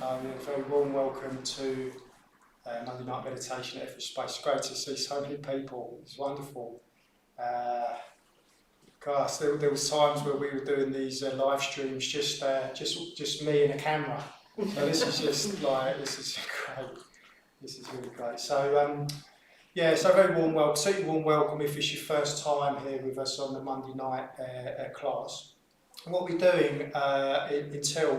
So a very warm welcome to Monday night meditation at Effra Space. Great to see so many people. It's wonderful. Gosh, there was times where we were doing these live streams just me and a camera. So this is just like this is great. This is really great. So so very warm welcome. Super warm welcome if it's your first time here with us on the Monday night class. And what we're doing until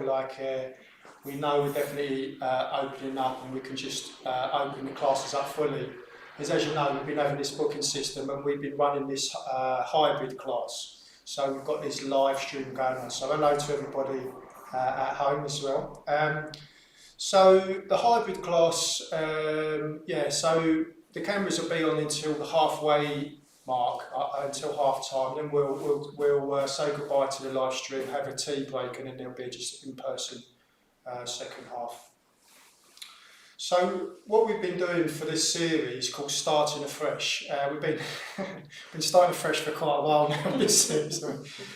we know we're definitely opening up and we can just open the classes up fully. Because as you know, we've been having this booking system and we've been running this hybrid class. So we've got this live stream going on. So hello to everybody at home as well. So the hybrid class, so the cameras will be on until the halfway mark, until half time. Then we'll say goodbye to the live stream, have a tea break, and then there'll be just in person second half. So what we've been doing for this series called Starting Afresh, we've been starting afresh for quite a while now in this series.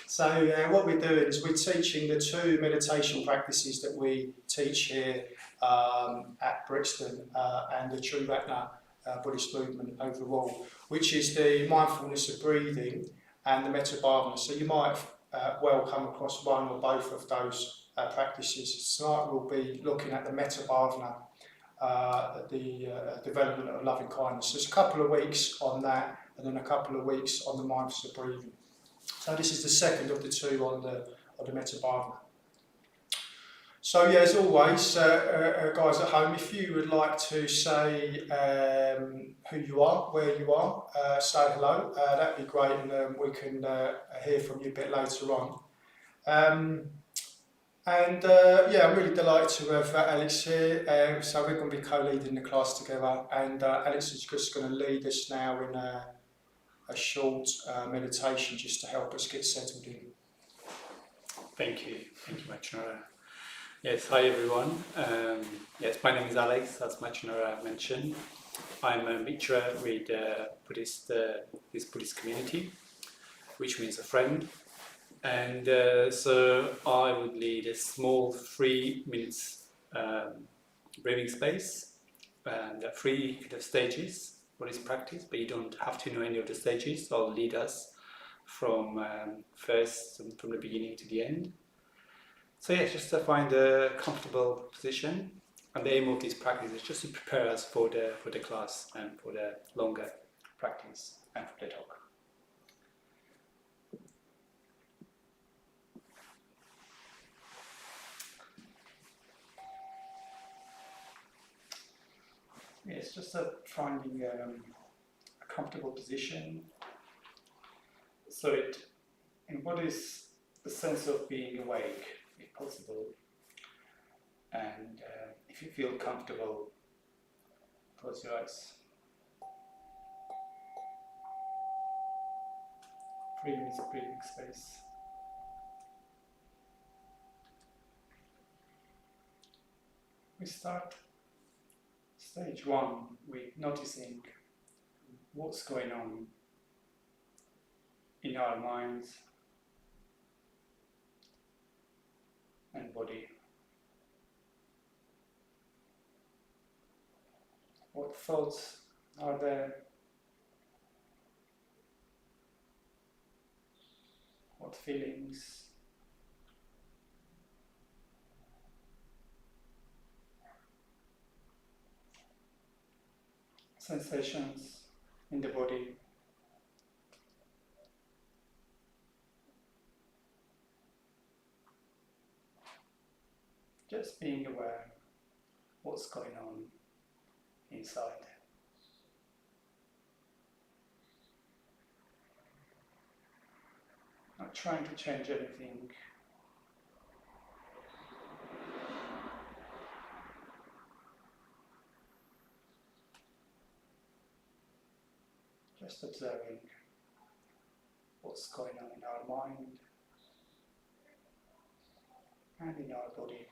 So what we're doing is we're teaching the two meditation practices that we teach here at Brixton and the True Buddhist movement overall, which is the mindfulness of breathing and the Metta. So you might well come across one or both of those practices. Tonight we'll be looking at the Metta, the development of loving kindness. So it's a couple of weeks on that, and then a couple of weeks on the mindfulness of breathing. So this is the second of the two on the Metta. So as always, guys at home, if you would like to say who you are, where you are, say hello, that'd be great, and we can hear from you a bit later on. I'm really delighted to have Alex here. So we're going to be co-leading the class together, and Alex is just going to lead us now in a short meditation just to help us get settled in. Thank you, Machinara. Yes, hi everyone. My name is Alex, as Machinara mentioned. I'm a mitra with this Buddhist community, which means a friend. And so I would lead a small 3 minutes breathing space and 3 kind of stages for this practice, but you don't have to know any of the stages. I'll lead us from the beginning to the end. So just to find a comfortable position, and the aim of this practice is just to prepare us for the class and for the longer practice and for the talk. It's just finding a comfortable position. So what is the sense of being awake, if possible? And if you feel comfortable, close your eyes. 3 minutes of breathing space. We start stage 1 with noticing what's going on in our minds and body. What thoughts are there? What feelings? Sensations in the body. Just being aware what's going on inside. Not trying to change anything. Just observing what's going on in our mind and in our body.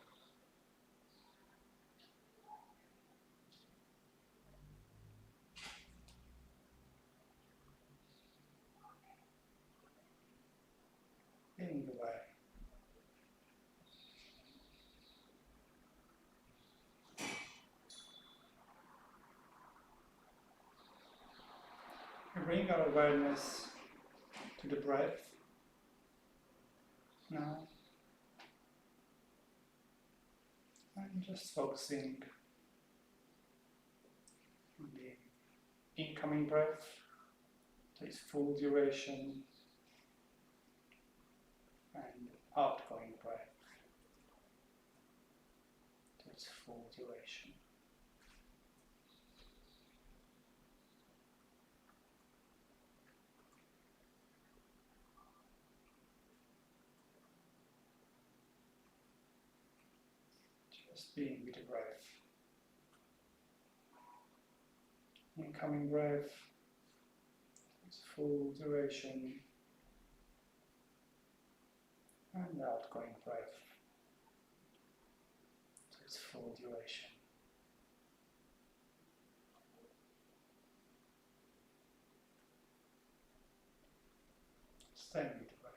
Being aware. bring our awareness to the breath now, and just focusing on the incoming breath to its full duration and outgoing breath to its full duration. Just being with the breath. Incoming breath, its full duration, and outgoing breath to its full duration. Staying with the breath.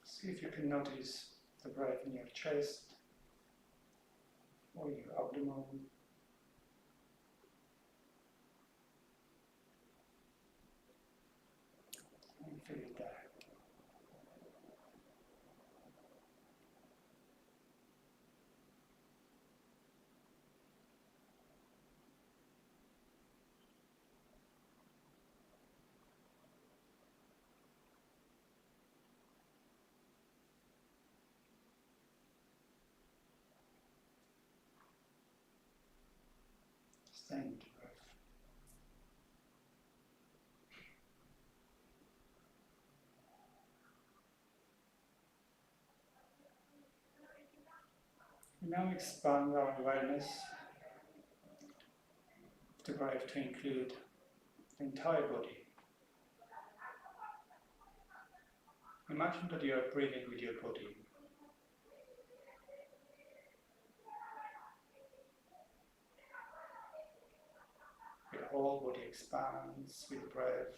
See if you can notice the breath in your chest or your abdomen. And feel it there. Staying with the breath. We now expand our awareness of the breath to include the entire body. Imagine that you are breathing with your body. Your whole body expands with the breath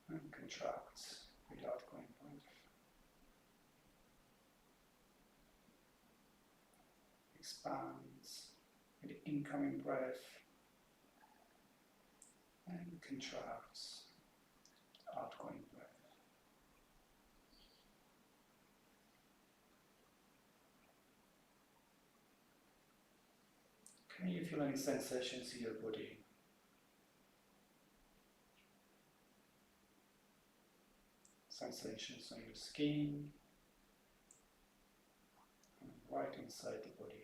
and contracts with the outgoing breath. Expands with the incoming breath and contracts with the outgoing breath. Can you feel any sensations in your body? Sensations on your skin and right inside the body.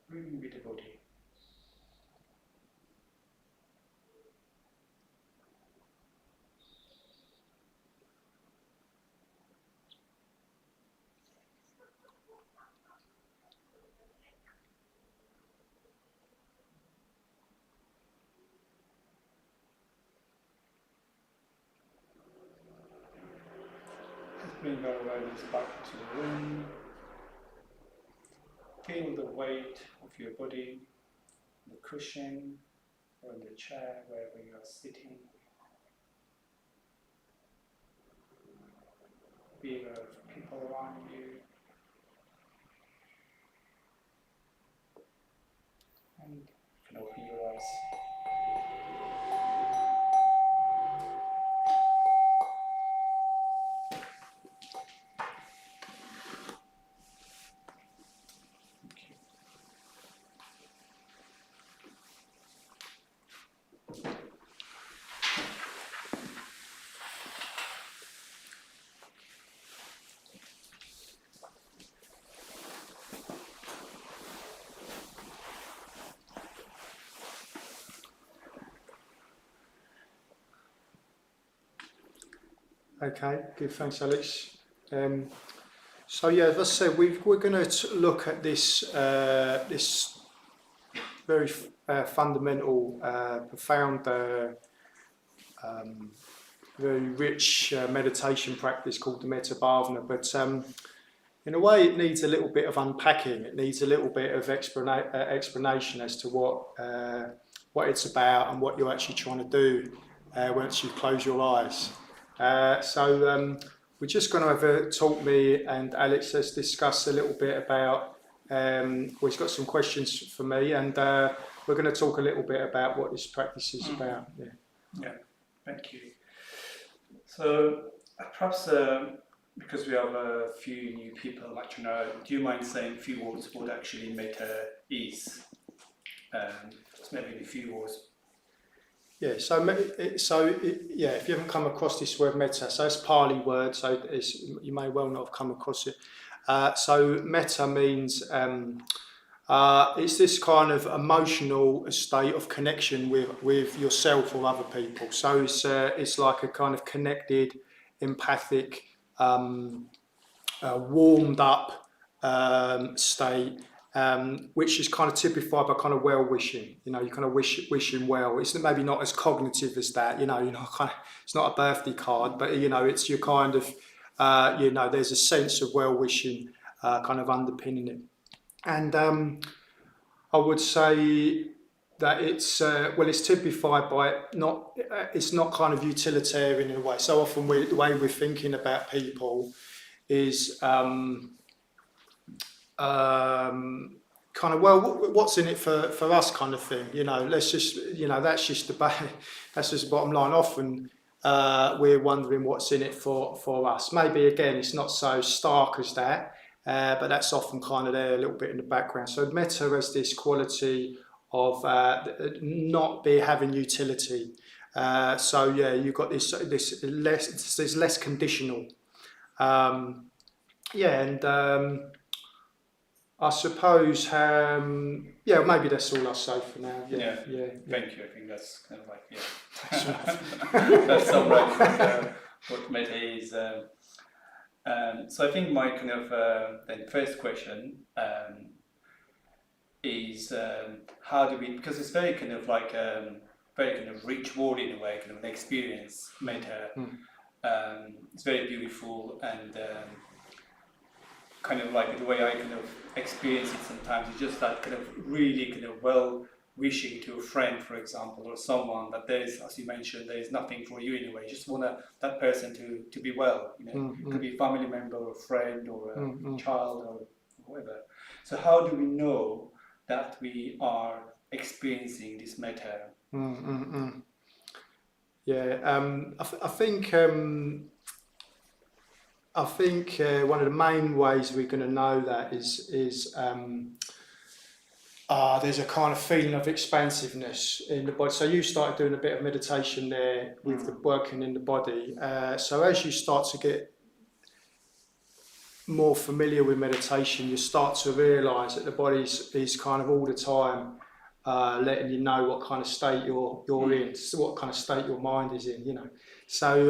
Breathing with the body. Bring our awareness back to the room. Feel the weight of your body, the cushion or in the chair wherever you are sitting. Be aware of people around you. And you can open your eyes. Okay, good. Thanks, Alex. So yeah, as I said, we're going to look at this this very fundamental, profound, very rich meditation practice called the Metta. But in a way, it needs a little bit of unpacking. It needs a little bit of explanation as to what it's about and what you're actually trying to do once you close your eyes. We're just going to have a talk. Me and Alex has discussed a little bit about. He's got some questions for me, and we're going to talk a little bit about what this practice is about. Yeah, thank you. So perhaps because we have a few new people, do you mind saying a few words what actually Metta is? Just maybe a few words. Yeah, if you haven't come across this word Metta, so it's a Pali word, so you may well not have come across it. So Metta means it's this kind of emotional state of connection with yourself or other people. So it's like a kind of connected, empathic, warmed up state, which is kind of typified by kind of well-wishing. You kind of wish him well. It's maybe not as cognitive as that. Kind of, it's not a birthday card, but it's your kind of there's a sense of well-wishing kind of underpinning it. And I would say that it's typified by it's not kind of utilitarian in a way. So often the way we're thinking about people is kind of, well, what's in it for us kind of thing. Let's just, that's just the bottom line. Often we're wondering what's in it for us. Maybe again, it's not so stark as that, but that's often kind of there a little bit in the background. So Metta has this quality of not having utility. You've got this less conditional. I suppose, maybe that's all I'll say for now. Yeah. Thank you. I think that's kind of like, that summarizes what Metta is. So I think my kind of then first question is how do we, because it's very kind of like very kind of rich word in a way, kind of an experience, Metta. It's very beautiful and kind of like the way I kind of experience it sometimes. It's just that kind of really kind of well wishing to a friend, for example, or someone that there is, as you mentioned, there is nothing for you in a way. You just want that person to be well. It could be a family member or a friend or a child or whoever. So how do we know that we are experiencing this Metta? I think one of the main ways we're going to know that is there's a kind of feeling of expansiveness in the body. So you started doing a bit of meditation there with the working in the body. So as you start to get more familiar with meditation, you start to realise that the body is kind of all the time letting you know what kind of state you're in, what kind of state your mind is in. So.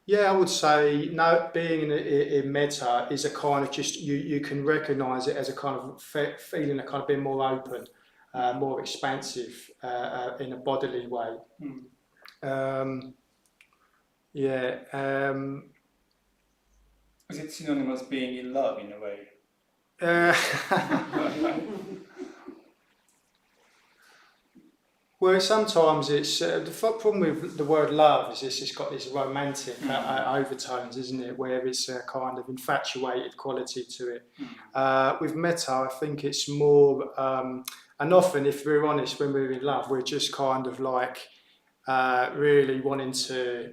I would say being in Metta is a kind of just you can recognise it as a kind of feeling of kind of being more open, more expansive in a bodily way. Is it synonymous being in love in a way? Well, sometimes it's the problem with the word love is it's got this romantic overtones, isn't it? Where it's a kind of infatuated quality to it. With Metta, I think it's more, and often, if we're honest, when we're in love, we're just kind of like really wanting to.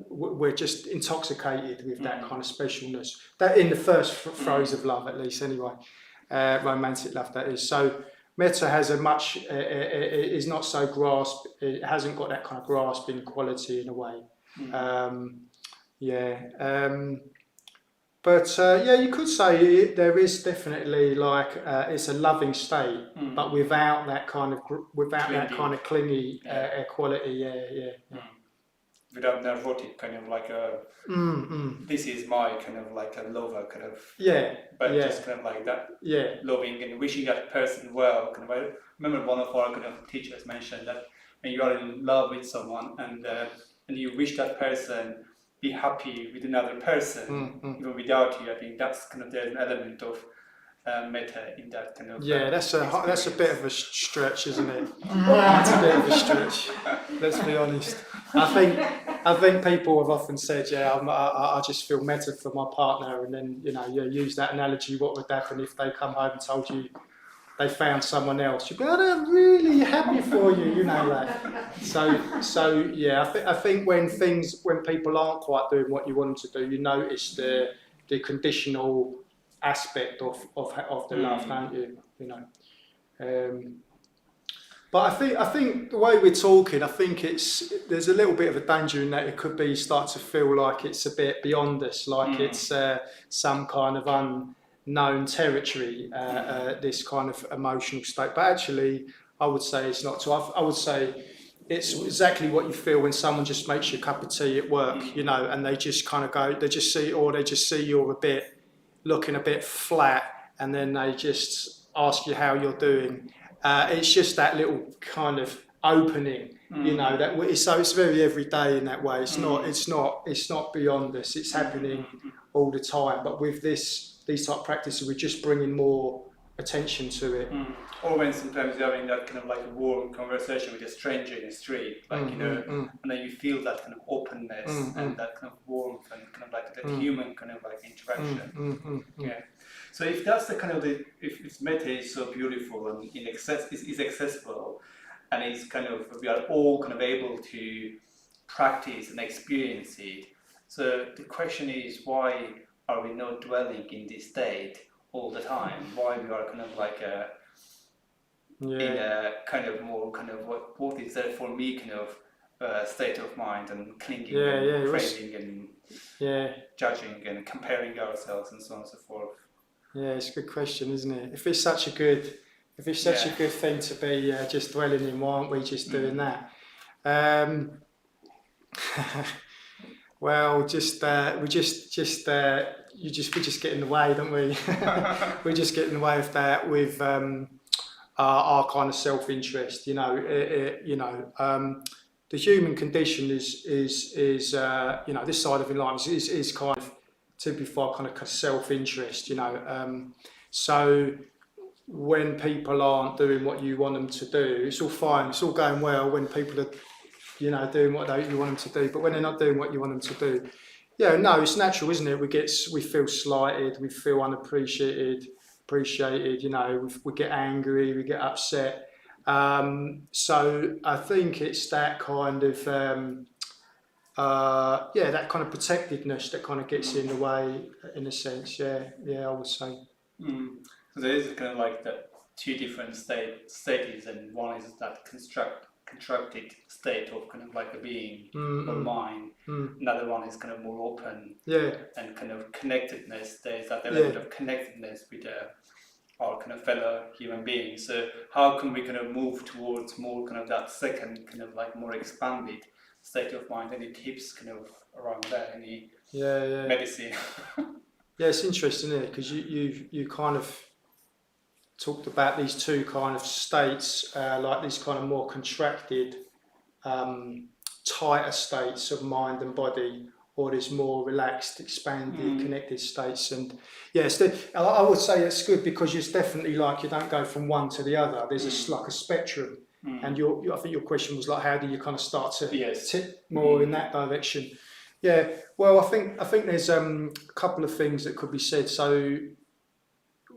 We're just intoxicated with that kind of specialness. That in the first throes of love, at least, anyway, romantic love. That is so. Metta has is not so it hasn't got that kind of grasping quality in a way. You could say there is definitely like it's a loving state, but without that kind of clingy quality. Without neurotic kind of like a this is my kind of like a lover kind of just kind of like that loving and wishing that person well. Kind of, I remember one of our kind of teachers mentioned that when you are in love with someone and you wish that person be happy with another person, even without you. I think that's kind of, there's an element of metta in that kind of that's a bit of a stretch, isn't it? It's a bit of a stretch. Let's be honest. I think people have often said, I just feel metta for my partner, and then use that analogy. What would happen if they come home and told you they found someone else? You'd be, I'm really happy for you, that. So yeah, I think when people aren't quite doing what you want them to do, you notice the conditional aspect of the love, don't you? But I think the way we're talking, I think there's a little bit of a danger in that it could be start to feel like it's a bit beyond us, like it's some kind of unknown territory, this kind of emotional state. But actually, I would say it's not. So I would say it's exactly what you feel when someone just makes you a cup of tea at work, and they just kind of go, they just see you're looking a bit flat, and then they just ask you how you're doing. It's just that little kind of opening, so it's very everyday in that way. It's not beyond us. It's happening all the time. But with these type of practices, we're just bringing more attention to it. Or when sometimes you're having that kind of like a warm conversation with a stranger in the street, and then you feel that kind of openness and that kind of warmth and kind of like that human kind of like interaction. Yeah. So if that's the kind of if metta is so beautiful and is accessible, and it's kind of, we are all kind of able to practice and experience it. So the question is, why are we not dwelling in this state all the time? Why we are kind of like in a kind of more kind of what is there for me kind of state of mind, and clinging and craving and judging and comparing ourselves and so on and so forth. Yeah, it's a good question, isn't it? If it's such a good thing to be just dwelling in, why aren't we just doing that? Well, we just get in the way, don't we? We just get in the way of that with our kind of self-interest. The human condition is this side of enlightenment is kind of typified kind of self-interest. So when people aren't doing what you want them to do, it's all fine. It's all going well when people are doing what you want them to do, but when they're not doing what you want them to do, it's natural, isn't it? We feel slighted, we feel unappreciated, we get angry, we get upset. So I think it's that kind of that kind of protectiveness that kind of gets in the way, in a sense. I would say. So there is kind of like the two different states, and one is that constructed state of kind of like a being or mind. Another one is kind of more open and kind of connectedness. There's that element of connectedness with our kind of fellow human beings. So how can we kind of move towards more kind of that second kind of like more expanded state of mind? Any tips kind of around there? Any medicine? It's interesting, isn't it? Because you kind of talked about these two kind of states, like these kind of more contracted, tighter states of mind and body, or these more relaxed, expanded, connected states. And I would say it's good because it's definitely like you don't go from one to the other. There's like a spectrum. And I think your question was like, how do you kind of start to tip more in that direction? Yeah, well, I think there's a couple of things that could be said. So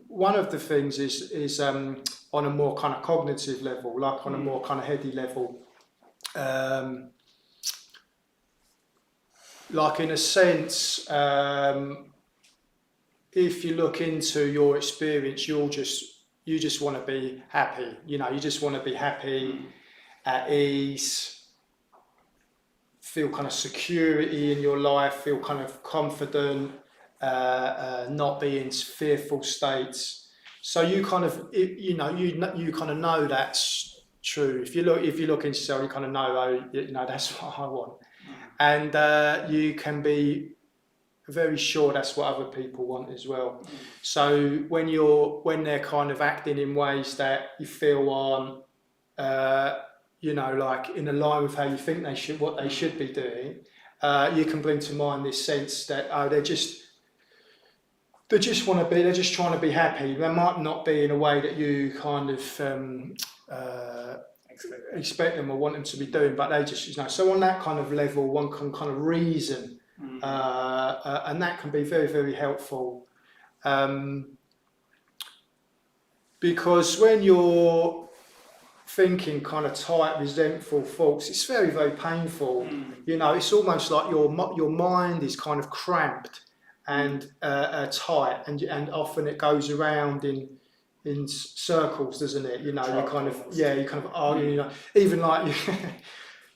one of the things is on a more kind of cognitive level, like on a more kind of heady level. Like in a sense, if you look into your experience, you just want to be happy. You just want to be happy, at ease, feel kind of security in your life, feel kind of confident, not be in fearful states. So you kind of, you kind of know that's true. If you look into yourself, you kind of know, that's what I want. And you can be very sure that's what other people want as well. So when they're kind of acting in ways that you feel aren't, like in line with how you think what they should be doing, you can bring to mind this sense that they're just want to be, they're just trying to be happy. They might not be in a way that you kind of expect them or want them to be doing, but they just, so on that kind of level, one can kind of reason, and that can be very, very helpful. Because when you're thinking kind of tight, resentful thoughts, it's very, very painful. It's almost like your mind is kind of cramped and tight, and often it goes around in circles, doesn't it? You kind of argue. Even like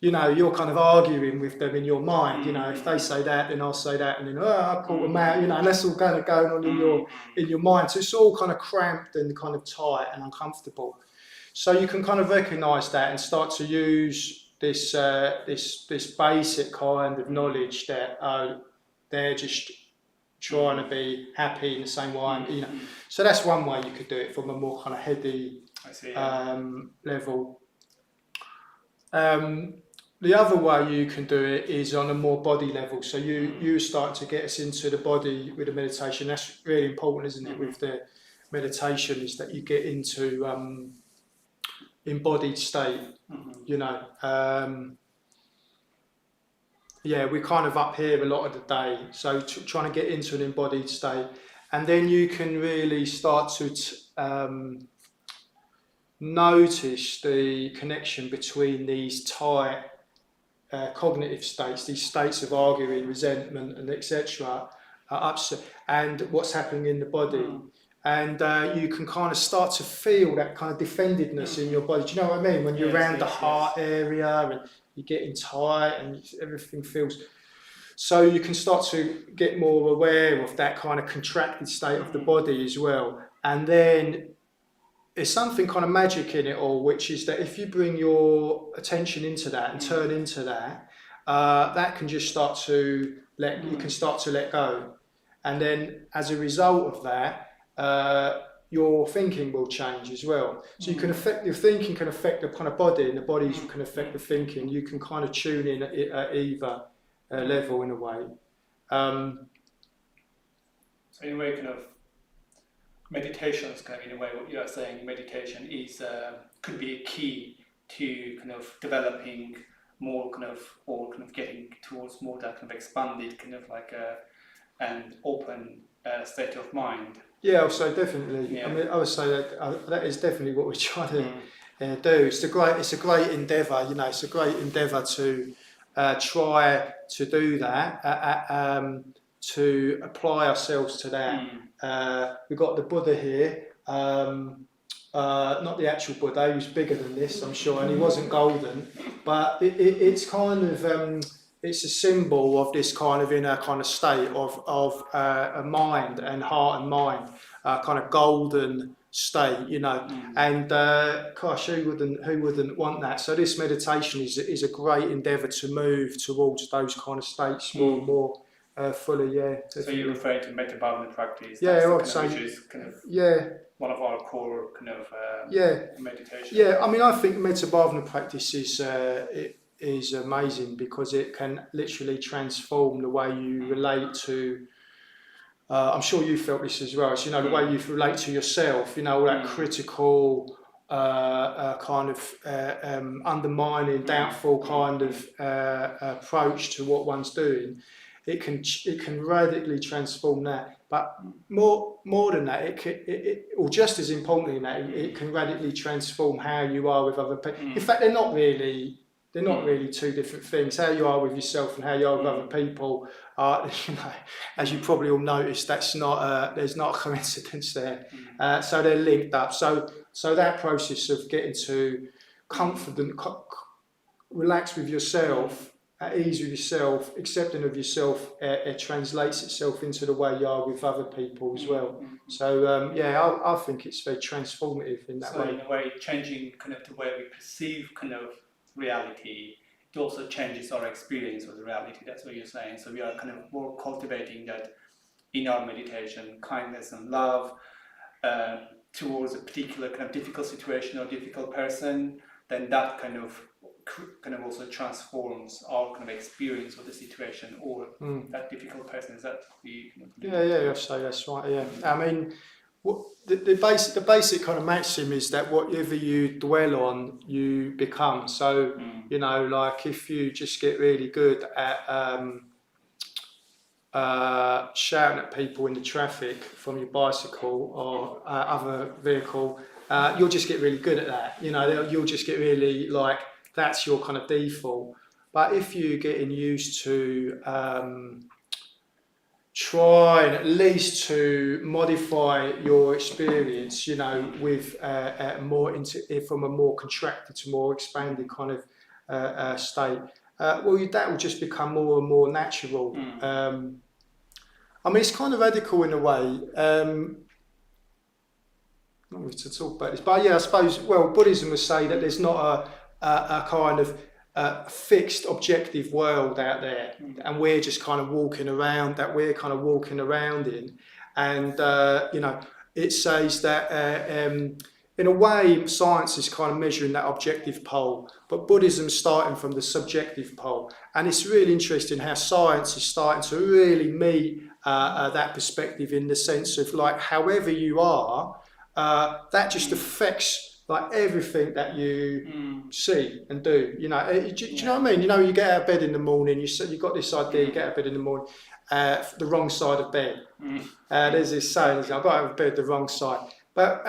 you're kind of arguing with them in your mind. If they say that, then I'll say that, and then I call them out. And that's all kind of going on in your mind. So it's all kind of cramped and kind of tight and uncomfortable. So you can kind of recognise that and start to use this basic kind of knowledge that they're just trying to be happy in the same way. So that's one way you could do it from a more kind of heady level. The other way you can do it is on a more body level. So you start to get us into the body with the meditation. That's really important, isn't it? With the meditation, is that you get into embodied state. We're kind of up here a lot of the day, so trying to get into an embodied state, and then you can really start to notice the connection between these tight cognitive states, these states of arguing, resentment, and etc., and what's happening in the body. And you can kind of start to feel that kind of defendedness in your body. Do you know what I mean? When you're around the heart area and you're getting tight and everything feels... So you can start to get more aware of that kind of contracted state of the body as well. And then there's something kind of magic in it all, which is that if you bring your attention into that and turn into that, that can just start to you can start to let go. And then as a result of that, your thinking will change as well. So you can your thinking can affect the kind of body, and the body can affect the thinking. You can kind of tune in at either level in a way. So in a way, kind of meditation is kind of, in a way, what you are saying, meditation is could be a key to kind of developing more kind of, or kind of getting towards more that kind of expanded kind of like and open state of mind. Yeah, I would say definitely. I mean, I would say that that is definitely what we're trying to do. It's a great endeavour. It's a great endeavour to try to do that, to apply ourselves to that. We've got the Buddha here, not the actual Buddha. He was bigger than this, I'm sure, and he wasn't golden. But it's kind of it's a symbol of this kind of inner kind of state of a mind and heart and mind, kind of golden state, and gosh, who wouldn't want that? So this meditation is a great endeavour to move towards those kind of states more fully. Yeah. Definitely. So you're referring to Metta practice? Yeah, I would say. Which is kind of one of our core kind of meditation. Yeah, I mean, I think Metta practice is amazing because it can literally transform the way you relate to. I'm sure you felt this as well. So, the way you relate to yourself. All that critical, kind of undermining, doubtful kind of approach to what one's doing. It can radically transform that. But more than that, or just as importantly than that, it can radically transform how you are with other people. In fact, they're not really two different things. How you are with yourself and how you are with other people, as you probably all noticed, there's not a coincidence there. So they're linked up. So that process of getting to confident, relax with yourself, at ease with yourself, accepting of yourself, it translates itself into the way you are with other people as well. So I think it's very transformative in that way. So in a way, changing kind of the way we perceive kind of reality, it also changes our experience with reality. That's what you're saying. So we are kind of more cultivating that in our meditation, kindness and love towards a particular kind of difficult situation or difficult person. Then that kind of kind of also transforms our kind of experience of the situation or that difficult person. Is that the kind of Yeah, I'd say that's right. Yeah, I mean, the basic kind of maxim is that whatever you dwell on, you become. So you know, like if you just get really good at shouting at people in the traffic from your bicycle or other vehicle, you'll just get really good at that. You know, you'll just get really like that's your kind of default. But if you're getting used to trying at least to modify your experience, you know, with from a more contracted to more expanded kind of state, well, that will just become more and more natural. I mean, it's kind of radical in a way. Not really to talk about this, but yeah, I suppose. Well, Buddhism would say that there's not a kind of fixed objective world out there, and we're just kind of walking around. That we're kind of walking around in, and you know, it says that in a way, science is kind of measuring that objective pole, but Buddhism's starting from the subjective pole, and it's really interesting how science is starting to really meet that perspective in the sense of like, however you are, that just affects like everything that you see and do. You know, do you know what I mean? You know, you get out of bed in the morning, you've got this idea, you get out of bed in the morning, the wrong side of bed. There's this saying, I've got out of bed the wrong side. But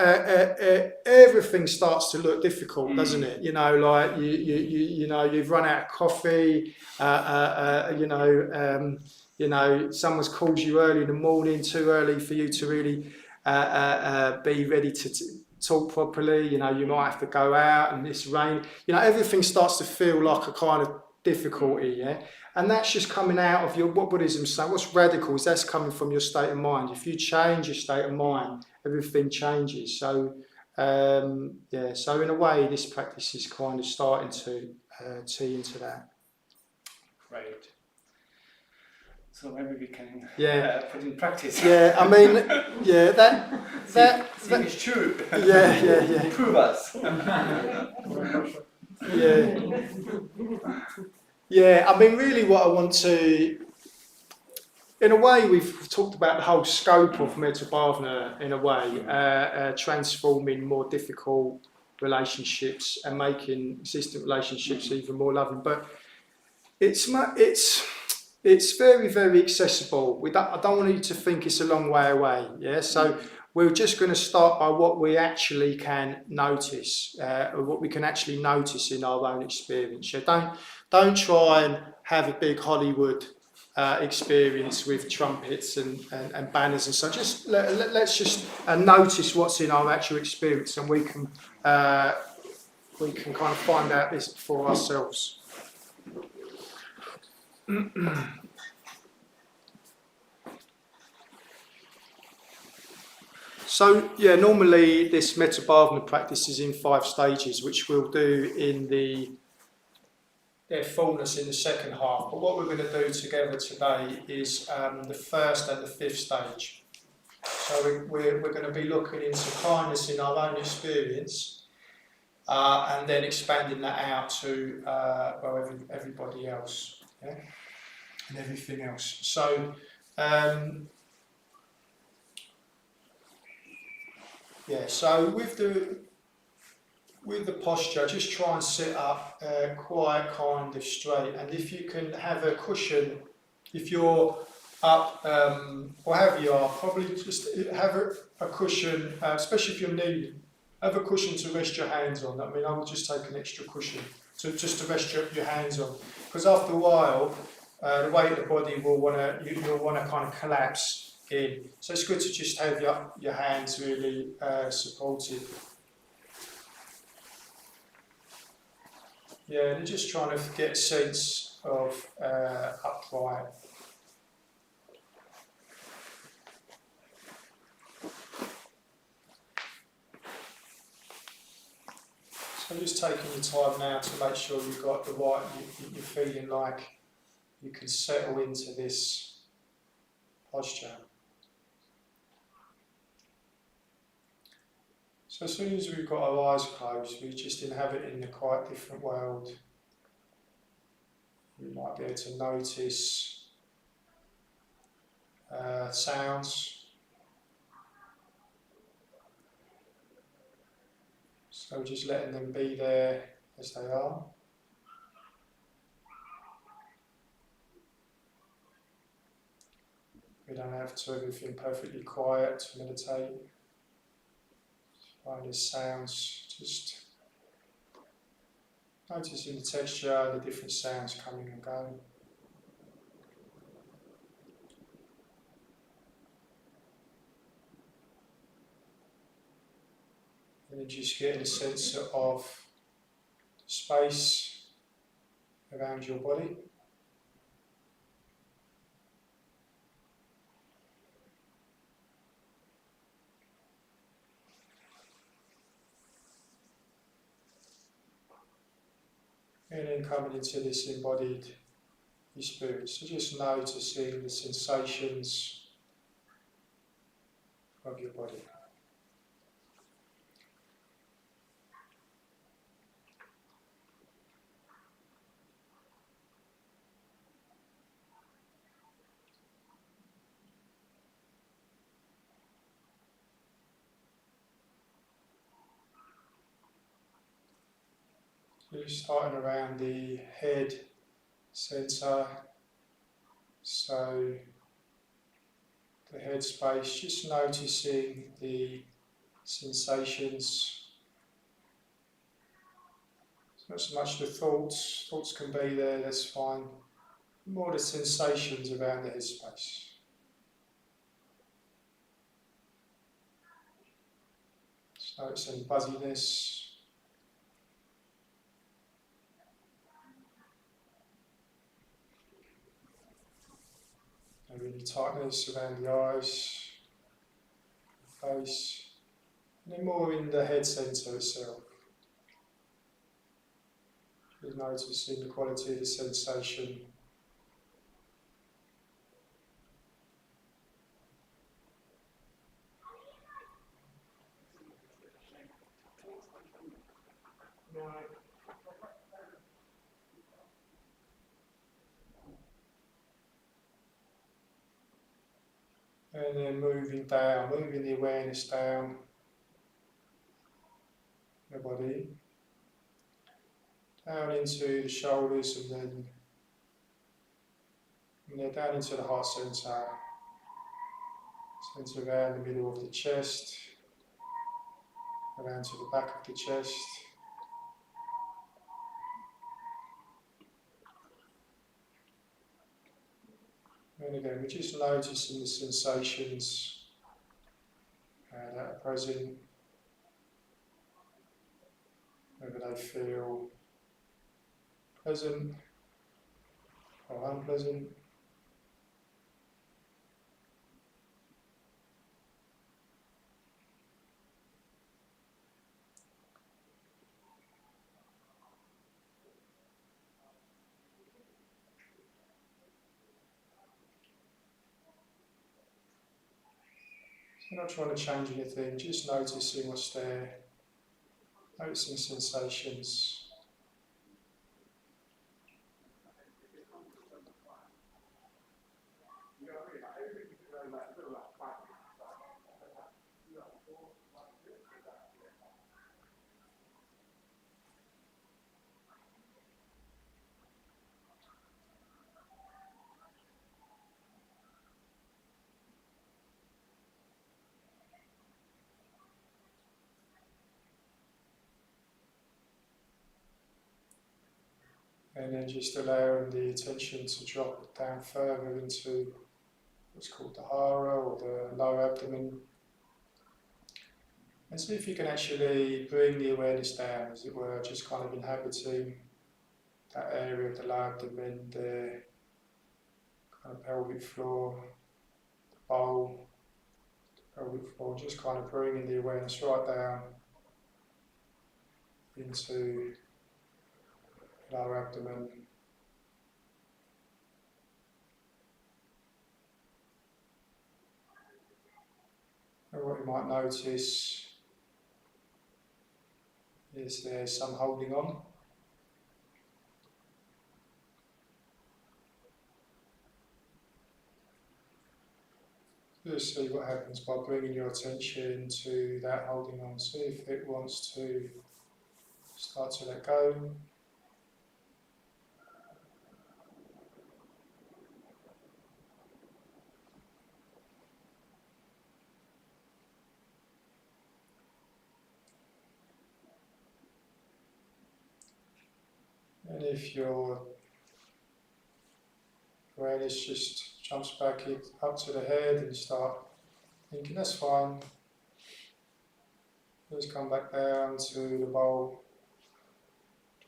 everything starts to look difficult, doesn't it? You know, like you know, you've run out of coffee. You know, someone's called you early in the morning, too early for you to really be ready to talk properly. You know, you might have to go out and it's rain. You know, everything starts to feel like a kind of difficulty, yeah. And that's just coming out of what Buddhism's saying. What's radical is that's coming from your state of mind. If you change your state of mind, everything changes. So, yeah. So in a way, this practice is kind of starting to tee into that. Great. So maybe we can put in practice. Yeah, I mean, yeah, that is true. Yeah. Prove us. Yeah, I mean, really what I want to, in a way, we've talked about the whole scope of Metta Bhavana, in a way, transforming more difficult relationships and making existing relationships even more loving. But it's very, very accessible. I don't want you to think it's a long way away. Yeah, so we're just going to start by what we actually can notice, or what we can actually notice in our own experience. Yeah? Don't try and have a big Hollywood experience with trumpets and banners and so. Just let's just notice what's in our actual experience, and we can kind of find out this for ourselves. So yeah, normally this Metta Bhavana practice is in 5 stages, which we'll do in their fullness in the second half. But what we're going to do together today is the first and the 5th stage. So we're going to be looking into kindness in our own experience, and then expanding that out to everybody else, yeah? And everything else. So so with the posture, just try and sit up quite kind of straight, and if you can have a cushion, if you're up or however you are, probably just have a cushion, especially if you're kneeling, have a cushion to rest your hands on. I mean, I would just take an extra cushion to rest your hands on, because after a while the weight of the body you'll want to kind of collapse in. So it's good to just have your hands really supported. Yeah, and just trying to get a sense of upright. So just taking your time now to make sure you've got the right, you're feeling like you can settle into this posture. So as soon as we've got our eyes closed, we just inhabit in a quite different world. You might be able to notice sounds. So just letting them be there as they are. We don't have to have everything perfectly quiet to meditate. Find the sounds, just noticing the texture, the different sounds coming and going. And then just getting a sense of space around your body. And then coming into this embodied experience, so just noticing the sensations of your body. Just starting around the head centre, so the head space, just noticing the sensations. It's not so much the thoughts, thoughts can be there, that's fine. More the sensations around the head space. Just noticing buzziness. Maybe any tightness around the eyes, the face, and then more in the head centre itself. Just noticing the quality of the sensation. And then moving down, moving the awareness down the body, down into the shoulders and then down into the heart centre, centre around the middle of the chest, around to the back of the chest. And again, we're just noticing the sensations that are present, whether they feel pleasant or unpleasant. We're not trying to change anything, just noticing what's there, noticing sensations. And then just allowing the attention to drop down further into what's called the hara or the lower abdomen. And see if you can actually bring the awareness down, as it were, just kind of inhabiting that area of the lower abdomen, the kind of pelvic floor, the bowl, the pelvic floor, just kind of bringing the awareness right down into the lower abdomen. And what you might notice is there's some holding on. Just see what happens by bringing your attention to that holding on. See if it wants to start to let go. And if your awareness just jumps back up to the head and start thinking, that's fine. Just come back down to the bowl,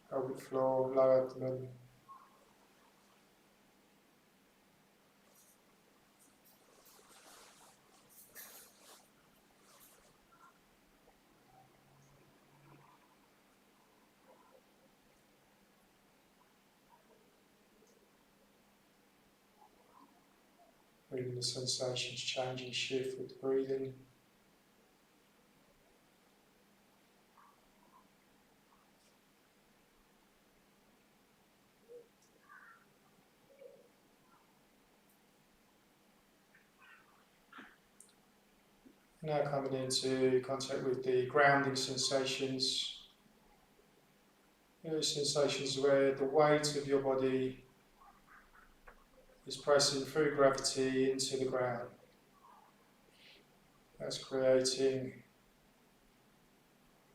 pelvic floor, lower abdomen. Feeling the sensations change and shift with the breathing. Now coming into contact with the grounding sensations. Those sensations where the weight of your body is pressing through gravity into the ground. That's creating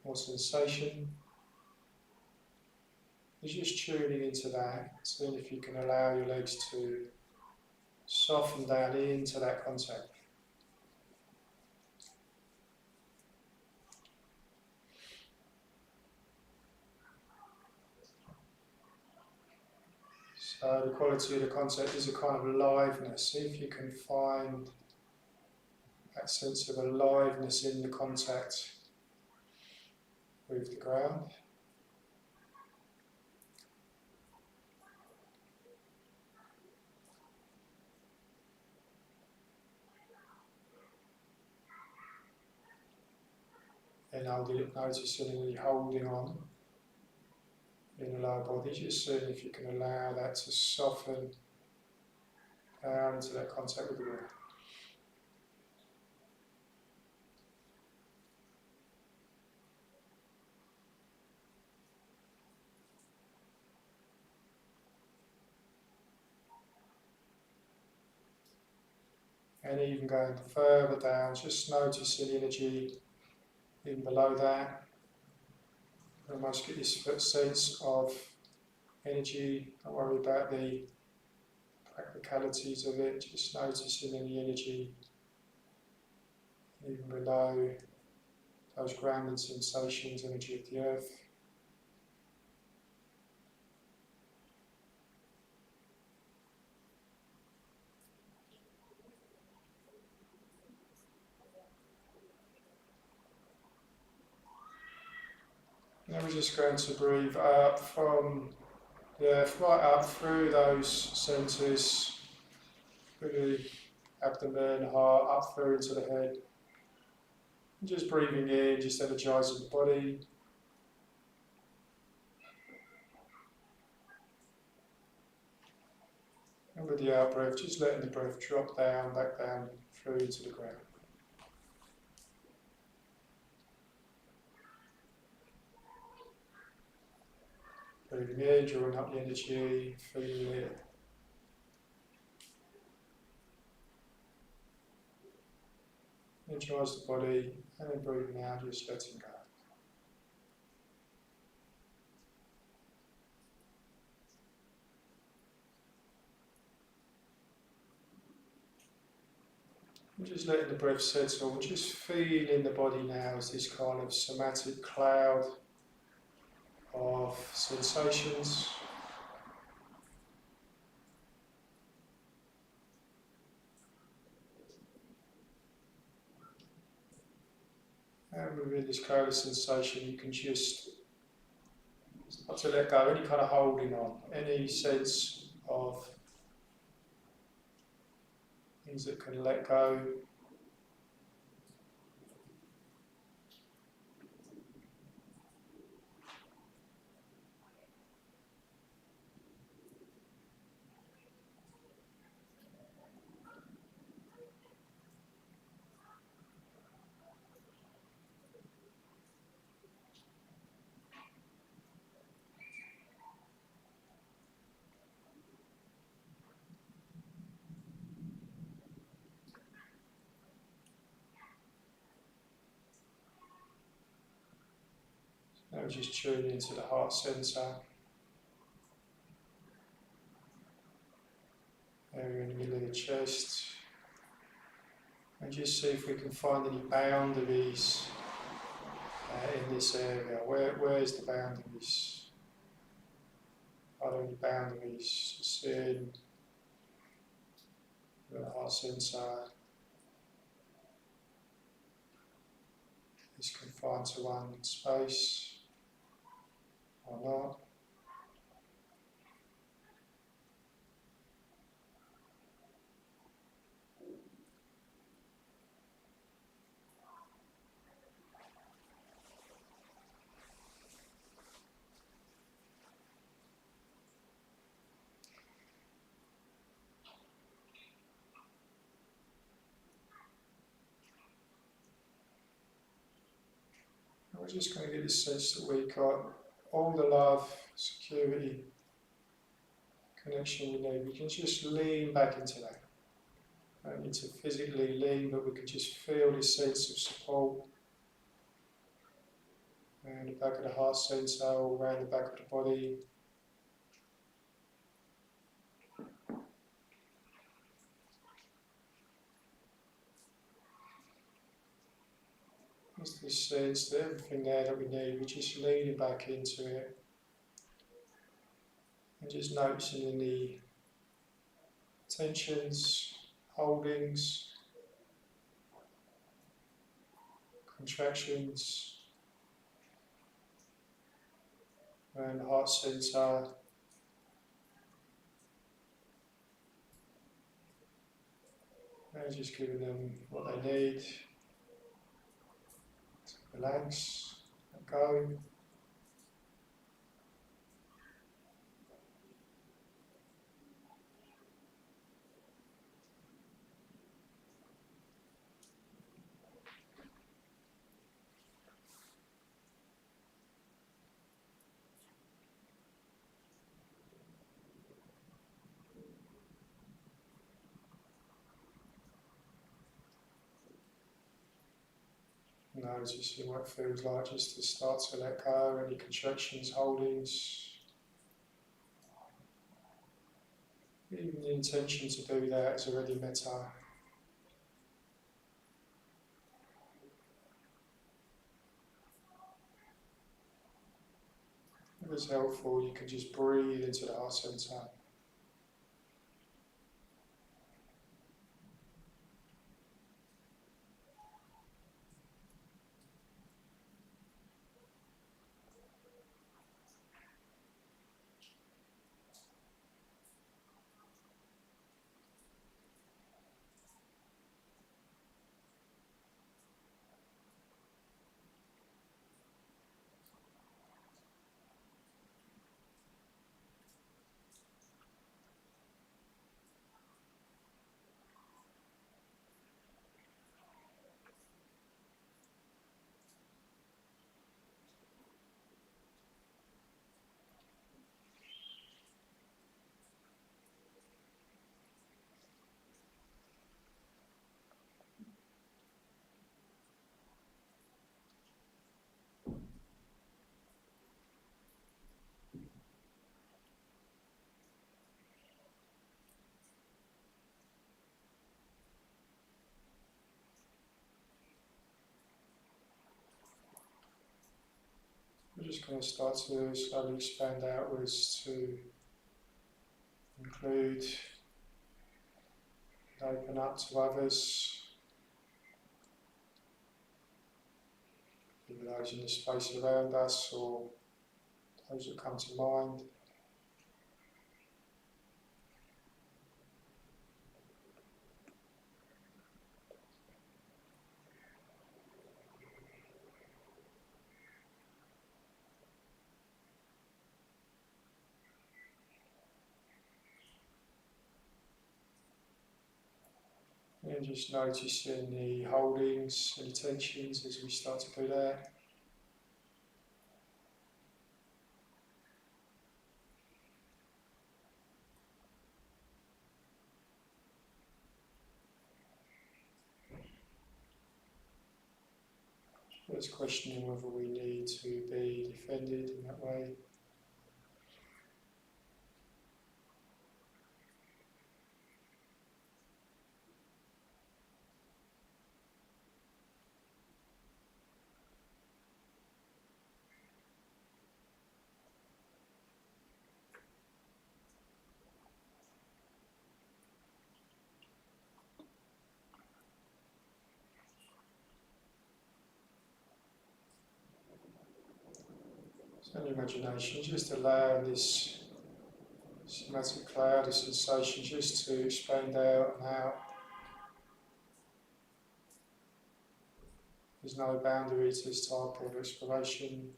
more sensation. You're just tuning into that, seeing if you can allow your legs to soften down into that contact. So the quality of the contact is a kind of aliveness. See if you can find that sense of aliveness in the contact with the ground. And noticing any holding on in the lower body, just seeing if you can allow that to soften down into that contact with the ground. And even going further down, just noticing the energy in below that. Almost get this sense of energy. Don't worry about the practicalities of it, just noticing any energy even below those grounding sensations, energy of the earth. Now we're just going to breathe up from the earth, right up through those centres, through the abdomen, heart, up through into the head. And just breathing in, just energising the body. And with the out breath, just letting the breath drop down, back down, through into the ground. Breathing in, drawing up the energy, feeling it. Energise the body, and then breathing out, just letting go. And just letting the breath settle, just feeling the body now as this kind of somatic cloud of sensations. And within this cloud of sensation, you can just start to let go any kind of holding on, any sense of things that can let go. And just tune into the heart centre, area in the middle of the chest, and just see if we can find any boundaries in this area. Where's the boundaries? Are there any boundaries? Just seeing the heart centre is confined to one space or not. We're just going to get this sense that we've got all the love, security, connection we need. We can just lean back into that. We don't need to physically lean, but we can just feel this sense of support around the back of the heart centre, all around the back of the body. There's this sense that everything there that we need, we're just leaning back into it. And just noticing any tensions, holdings, contractions around the heart centre. And just giving them what they need to relax, let go. Noticing what it feels like just to start to let go, any contractions, holdings. Even the intention to do that is already metta. If it's helpful, you can just breathe into the heart centre. We're just going to start to slowly expand outwards to include and open up to others, either those in the space around us or those that come to mind. And just noticing the holdings and tensions as we start to do that. It's questioning whether we need to be defended in that way. So in imagination, just allow this somatic cloud, this sensation, just to expand out and out. There's no boundary to this type of exploration.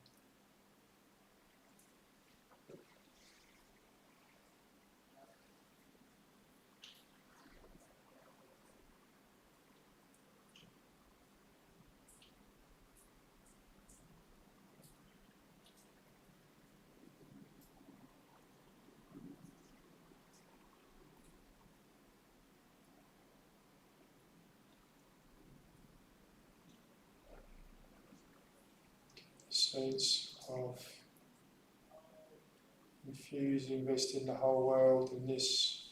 Sense of investing the whole world in this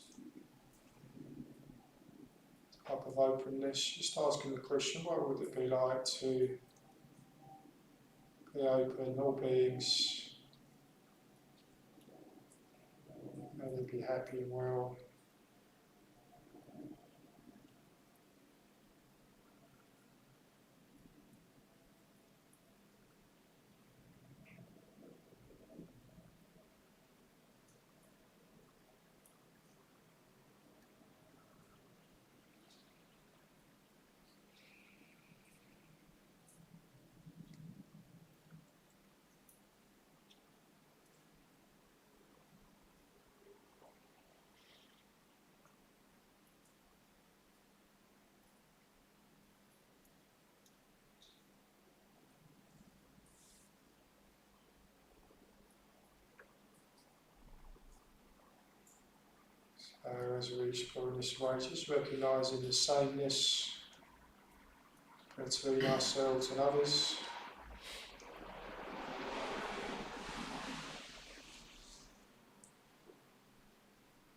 type of openness. Just asking the question, what would it be like to be open, all beings, may they be happy and well. So as we explore in this way, just recognising the sameness between ourselves and others.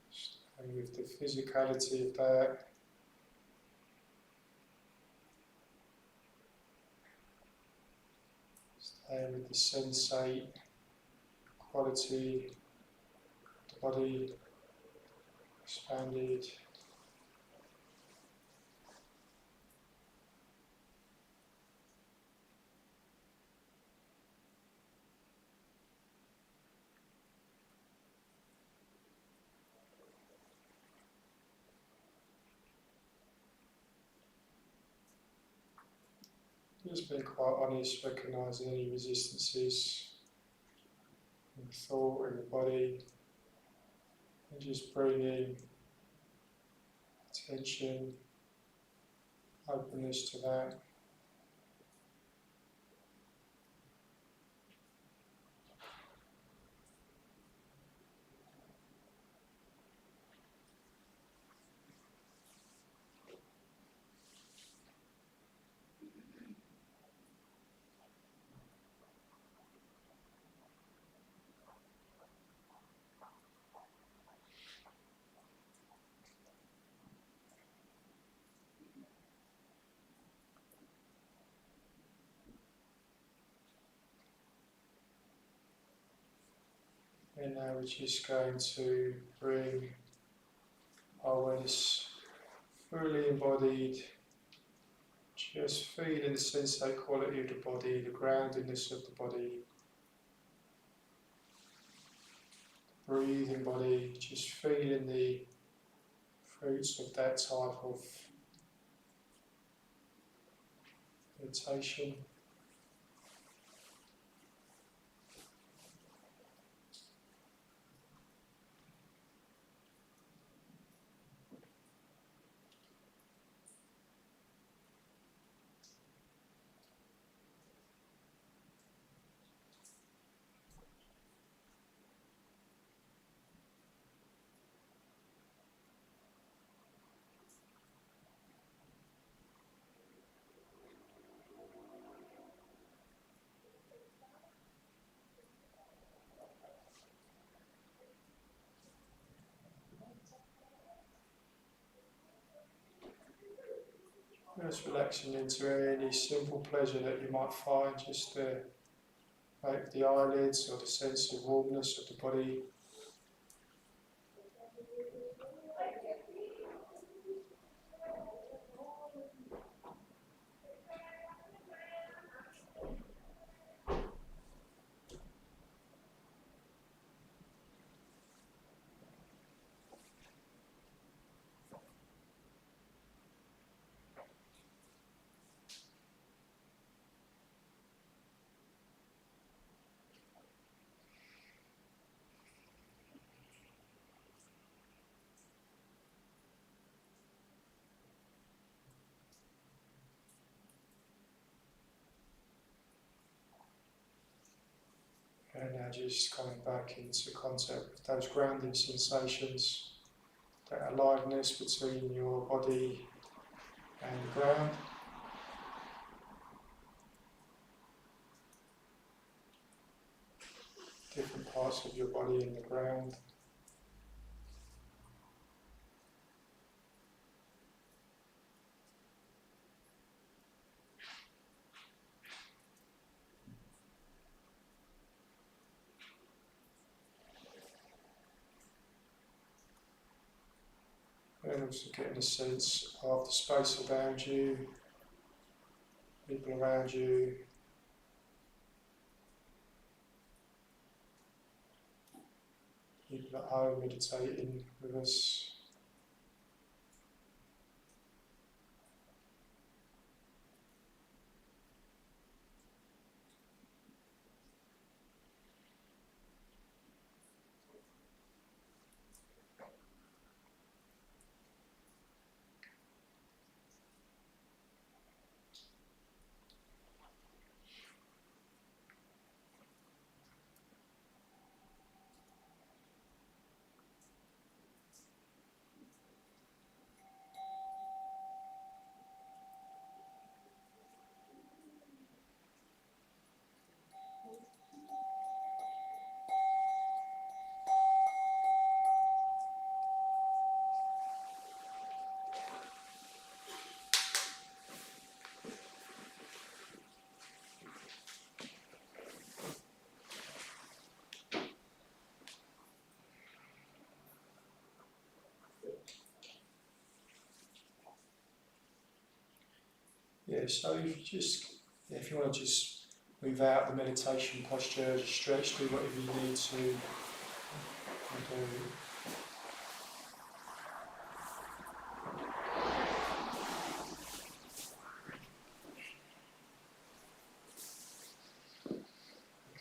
Staying with the physicality of that. Staying with the sensate quality of the body, expanded. Just being quite honest, recognising any resistances in the thought, in the body, and just bringing attention, openness to that. And now we're just going to bring our awareness fully embodied, just feeling the sensate quality of the body, the groundedness of the body, breathing body, just feeling the fruits of that type of meditation. Just relaxing into any simple pleasure that you might find, just the eyelids or the sense of warmness of the body. And now just coming back into contact with those grounding sensations, that aliveness between your body and the ground. Different parts of your body in the ground. And also getting a sense of the space around you, people around you, people at home meditating with us. Yeah, so if you want to just move out the meditation posture, just stretch, do whatever you need to do.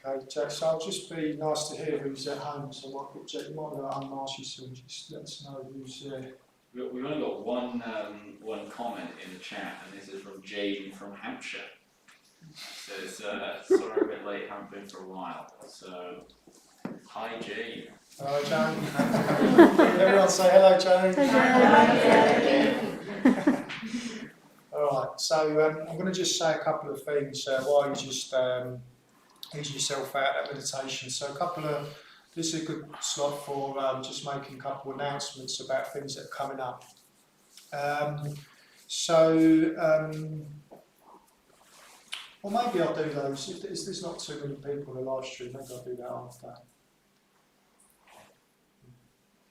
Okay, Jack, so I'll just be nice to hear who's at home, so Jack, you might want to unmask yourself, just let us know who's there. We've only got one comment in the chat, and this is from Jane from Hampshire. Says, sorry a bit late, haven't been for a while. So, hi Jane. Hello Jane. Everyone say hello Jane. Alright, so I'm going to just say a couple of things while you just ease yourself out of that meditation. So this is a good slot for just making a couple of announcements about things that are coming up. Well, maybe I'll do those. If there's not too many people in the live stream, maybe I'll do that after.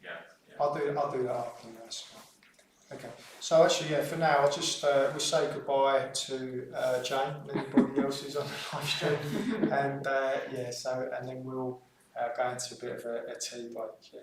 Yeah. I'll do that after. That's fine. Okay. So actually, yeah. For now, I'll just we'll say goodbye to Jane and anybody else who's on the live stream, and and then we'll go into a bit of a tea break. Yeah.